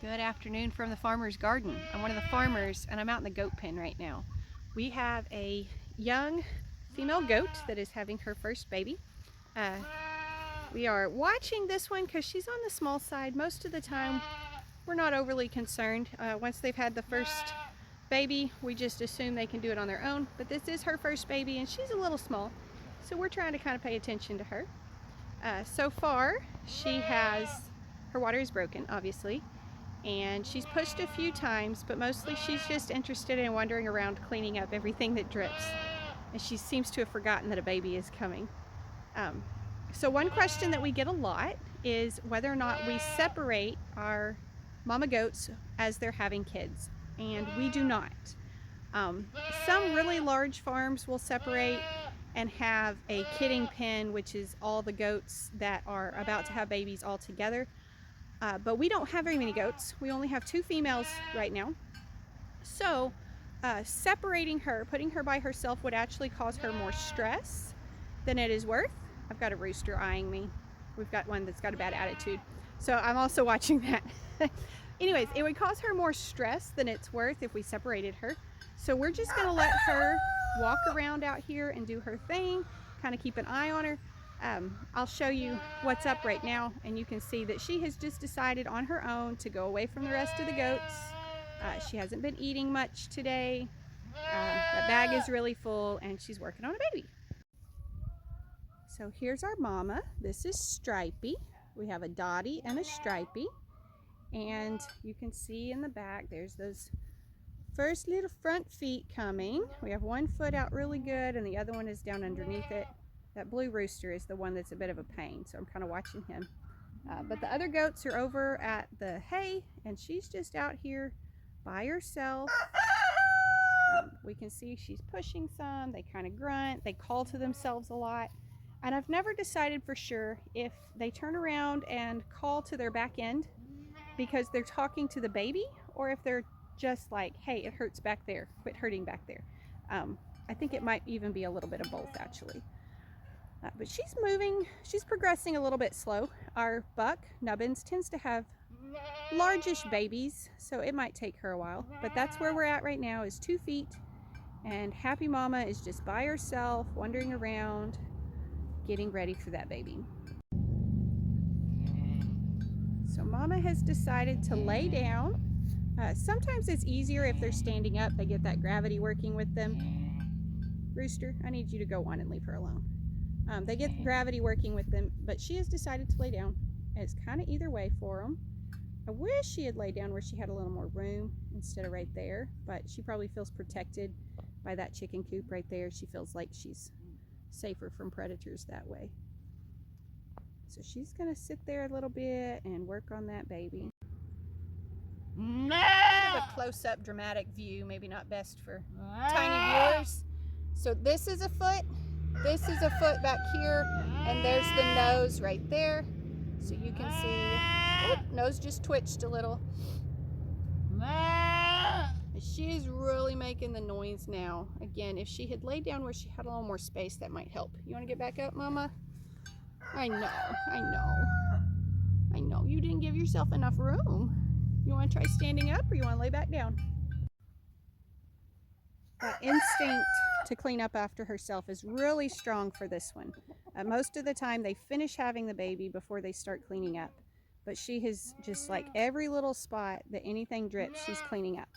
Good afternoon from the farmer's garden. I'm one of the farmers and I'm out in the goat pen right now. We have a young female goat that is having her first baby. We are watching this one because she's on the small side. Most of the time we're not overly concerned. Once they've had the first baby, we just assume they can do it on their own. But this is her first baby and she's a little small, so we're trying to kind of pay attention to her. So far her water is broken, obviously, and she's pushed a few times, but mostly she's just interested in wandering around cleaning up everything that drips, and she seems to have forgotten that a baby is coming. So one question that we get a lot is whether or not we separate our mama goats as they're having kids, and we do not. Some really large farms will separate and have a kidding pen, which is all the goats that are about to have babies all together. But we don't have very many goats. We only have 2 females right now. So separating her, putting her by herself would actually cause her more stress than it is worth. I've got a rooster eyeing me. We've got one that's got a bad attitude. So I'm also watching that. Anyways, it would cause her more stress than it's worth if we separated her. So we're just gonna let her walk around out here and do her thing, kind of keep an eye on her. I'll show you what's up right now, and you can see that she has just decided on her own to go away from the rest of the goats. She hasn't been eating much today. That bag is really full and she's working on a baby. So here's our mama. This is Stripey. We have a Dottie and a Stripey, and you can see in the back there's those first little front feet coming. We have one foot out really good and the other one is down underneath it. That blue rooster is the one that's a bit of a pain, so I'm kind of watching him. But the other goats are over at the hay, and she's just out here by herself. We can see she's pushing some. They kind of grunt. They call to themselves a lot. And I've never decided for sure if they turn around and call to their back end because they're talking to the baby, or if they're just like, hey, it hurts back there. Quit hurting back there. I think it might even be a little bit of both, actually. But she's moving, she's progressing a little bit slow. Our buck, Nubbins, tends to have largish babies, so it might take her a while. But that's where we're at right now, is 2 feet, and happy mama is just by herself, wandering around, getting ready for that baby. So mama has decided to lay down. Sometimes it's easier if they're standing up. They get that gravity working with them. Rooster, I need you to go on and leave her alone. They get gravity working with them, but she has decided to lay down. And it's kind of either way for them. I wish she had laid down where she had a little more room instead of right there, but she probably feels protected by that chicken coop right there. She feels like she's safer from predators that way. So she's gonna sit there a little bit and work on that baby. Bit of a close-up dramatic view, maybe not best for tiny viewers. So this is a foot, this is a foot back here, and there's the nose right there. So you can see, oh, nose just twitched a little. She is really making the noise now. Again, if she had laid down where she had a little more space, that might help. You want to get back up, mama? I know. You didn't give yourself enough room. You want to try standing up, or you want to lay back down? That instinct to clean up after herself is really strong for this one. Most of the time they finish having the baby before they start cleaning up. But she has just, like, every little spot that anything drips, she's cleaning up.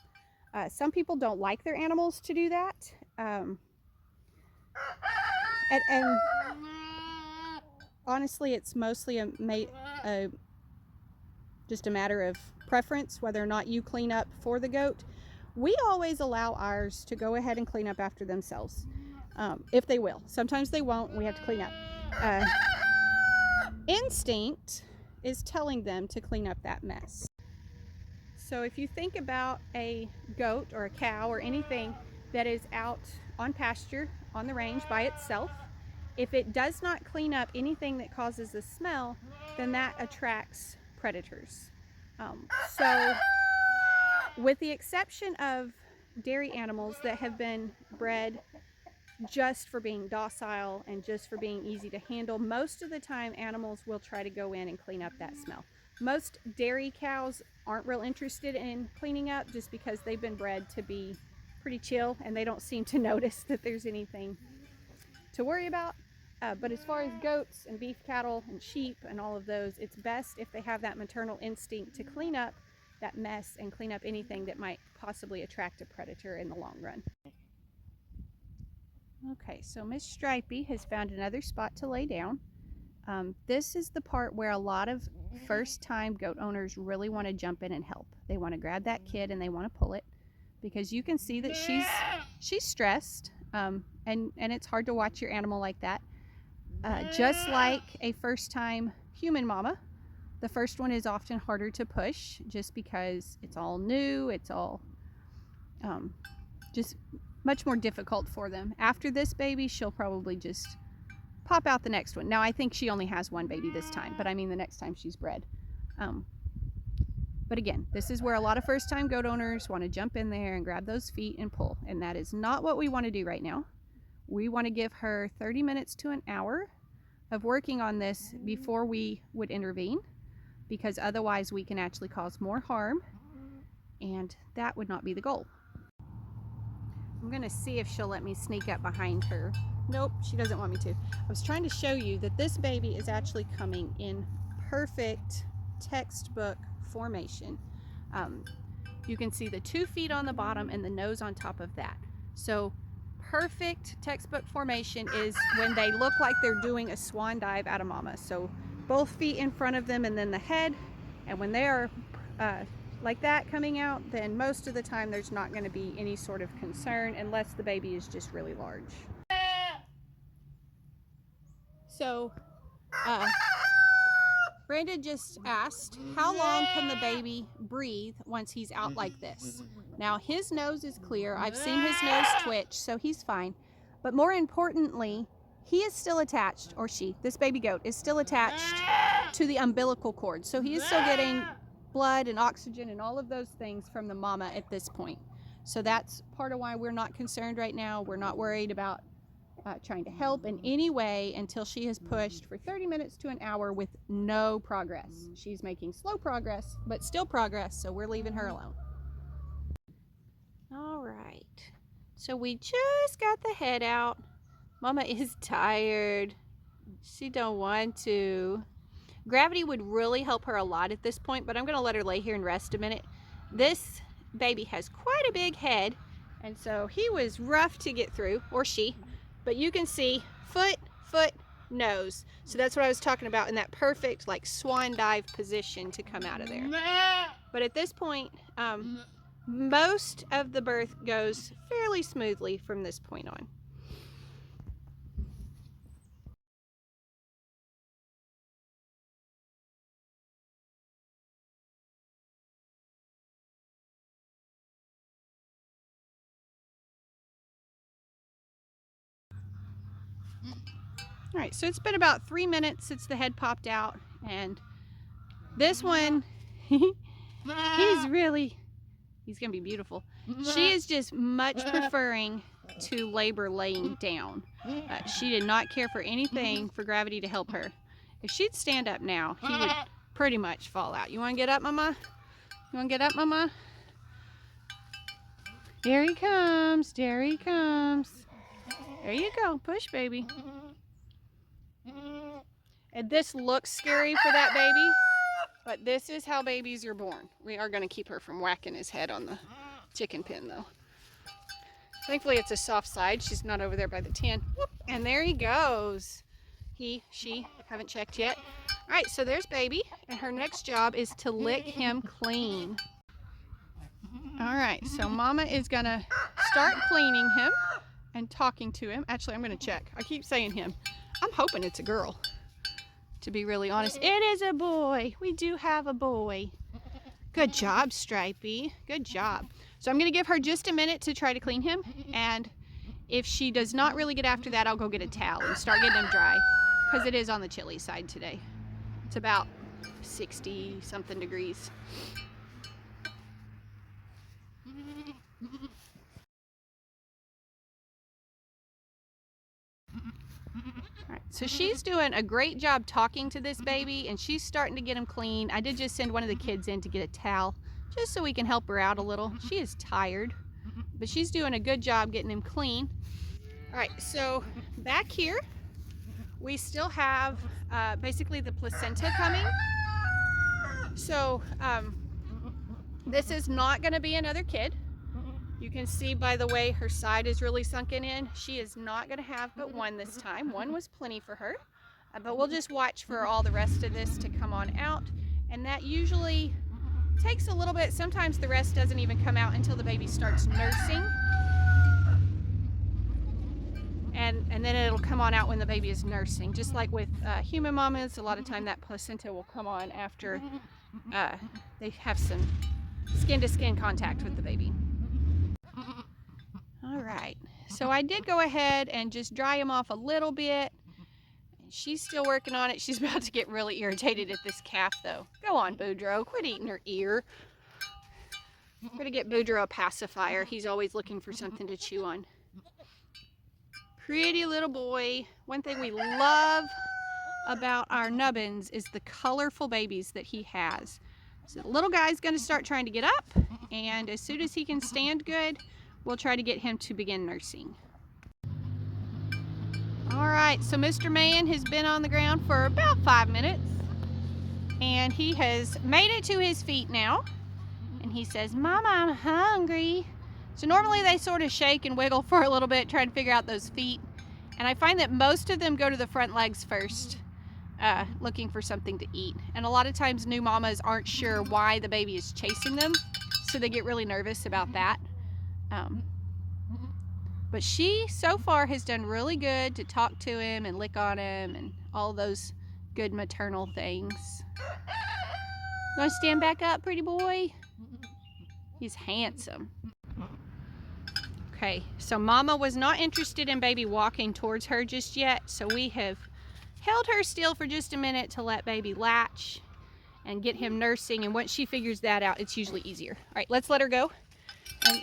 Some people don't like their animals to do that. And honestly, it's mostly just a matter of preference, whether or not you clean up for the goat. We always allow ours to go ahead and clean up after themselves, if they will. Sometimes they won't, and we have to clean up. Instinct is telling them to clean up that mess. So if you think about a goat or a cow or anything that is out on pasture on the range by itself, if it does not clean up anything that causes a smell, then that attracts predators. So with the exception of dairy animals that have been bred just for being docile and just for being easy to handle, most of the time animals will try to go in and clean up that smell. Most dairy cows aren't real interested in cleaning up just because they've been bred to be pretty chill and they don't seem to notice that there's anything to worry about. But as far as goats and beef cattle and sheep and all of those, it's best if they have that maternal instinct to clean up that mess and clean up anything that might possibly attract a predator in the long run. Okay, so Miss Stripey has found another spot to lay down. This is the part where a lot of first-time goat owners really want to jump in and help. They want to grab that kid and they want to pull it because you can see that she's stressed, and it's hard to watch your animal like that. Just like a first-time human mama, the first one is often harder to push just because it's all new, it's all just much more difficult for them. After this baby, she'll probably just pop out the next one. Now, I think she only has one baby this time, but I mean the next time she's bred. But again, this is where a lot of first-time goat owners want to jump in there and grab those feet and pull, and that is not what we want to do right now. We want to give her 30 minutes to an hour of working on this before we would intervene, because otherwise we can actually cause more harm, and that would not be the goal. I'm going to see if she'll let me sneak up behind her. Nope, she doesn't want me to. I was trying to show you that this baby is actually coming in perfect textbook formation. You can see the 2 feet on the bottom and the nose on top of that. So perfect textbook formation is when they look like they're doing a swan dive out of mama. So both feet in front of them and then the head. And when they are like that coming out, then most of the time there's not going to be any sort of concern unless the baby is just really large. So Brandon just asked, how long can the baby breathe once he's out like this? Now, his nose is clear. I've seen his nose twitch, so he's fine. But more importantly, he is still attached, or she, this baby goat, is still attached to the umbilical cord. So he is still getting blood and oxygen and all of those things from the mama at this point. So that's part of why we're not concerned right now. We're not worried about trying to help in any way until she has pushed for 30 minutes to an hour with no progress. She's making slow progress, but still progress, so we're leaving her alone. All right, so we just got the head out. Mama is tired. She don't want to. Gravity would really help her a lot at this point, but I'm gonna let her lay here and rest a minute. This baby has quite a big head, and so he was rough to get through, or she. But you can see foot, nose. So that's what I was talking about in that perfect like swan dive position to come out of there. But at this point, most of the birth goes fairly smoothly from this point on. All right, so it's been about 3 minutes since the head popped out, and this one, he's gonna be beautiful. She is just much preferring to labor laying down. She did not care for anything for gravity to help her. If she'd stand up now, he would pretty much fall out. You wanna get up, mama? You wanna get up, mama? There he comes, there he comes. There you go, push, baby. And this looks scary for that baby, but this is how babies are born. We are going to keep her from whacking his head on the chicken pen, though. Thankfully, it's a soft side. She's not over there by the tin. And there he goes. He, she, haven't checked yet. All right, so there's baby, and her next job is to lick him clean. All right, so mama is going to start cleaning him and talking to him. Actually, I'm going to check. I keep saying him. I'm hoping it's a girl, to be really honest. It is a boy. We do have a boy. Good job, Stripey. Good job. So I'm going to give her just a minute to try to clean him, and if she does not really get after that, I'll go get a towel and start getting him dry, because it is on the chilly side today. It's about 60-something degrees. All right, So she's doing a great job talking to this baby, and she's starting to get him clean. I did just send one of the kids in to get a towel just so we can help her out a little. She is tired, but she's doing a good job getting him clean. All right, so back here we still have basically the placenta coming. So this is not going to be another kid. You can see by the way her side is really sunken in. She is not going to have but one this time. One was plenty for her. But we'll just watch for all the rest of this to come on out. And that usually takes a little bit. Sometimes the rest doesn't even come out until the baby starts nursing. And then it'll come on out when the baby is nursing. Just like with human mamas, a lot of time that placenta will come on after they have some skin-to-skin contact with the baby. All right, so I did go ahead and just dry him off a little bit. She's still working on it. She's about to get really irritated at this calf though. Go on, Boudreaux, quit eating her ear. I'm gonna get Boudreaux a pacifier. He's always looking for something to chew on. Pretty little boy. One thing we love about our nubbins is the colorful babies that he has. So the little guy's gonna start trying to get up, and as soon as he can stand good, we'll try to get him to begin nursing. All right, so Mr. Man has been on the ground for about 5 minutes, and he has made it to his feet now, and he says, "Mama, I'm hungry." So normally they sort of shake and wiggle for a little bit, trying to figure out those feet, and I find that most of them go to the front legs first, looking for something to eat. And a lot of times new mamas aren't sure why the baby is chasing them, so they get really nervous about that. But she so far has done really good to talk to him and lick on him and all those good maternal things. You want to stand back up, pretty boy? He's handsome. Okay, so Mama was not interested in baby walking towards her just yet, so we have held her still for just a minute to let baby latch and get him nursing, and once she figures that out, it's usually easier. All right, let's let her go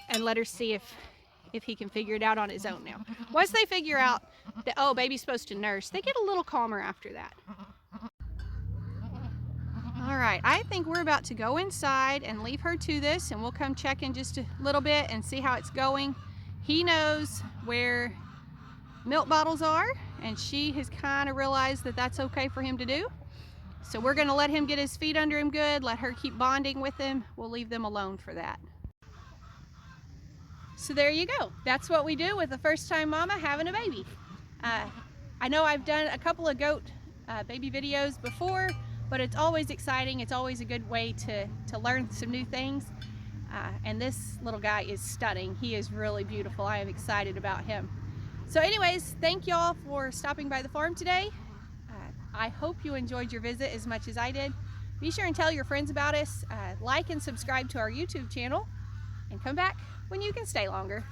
and let her see if he can figure it out on his own now. Once they figure out that, oh, baby's supposed to nurse, they get a little calmer after that. All right, I think we're about to go inside and leave her to this, and we'll come check in just a little bit and see how it's going. He knows where milk bottles are, and she has kind of realized that that's okay for him to do. So we're gonna let him get his feet under him good, let her keep bonding with him. We'll leave them alone for that. So there you go. That's what we do with a first-time mama having a baby. I know I've done a couple of goat baby videos before, but it's always exciting. It's always a good way to learn some new things. And this little guy is stunning. He is really beautiful. I am excited about him. So anyways, thank y'all for stopping by the farm today. I hope you enjoyed your visit as much as I did. Be sure and tell your friends about us. Like and subscribe to our YouTube channel, and come back when you can stay longer.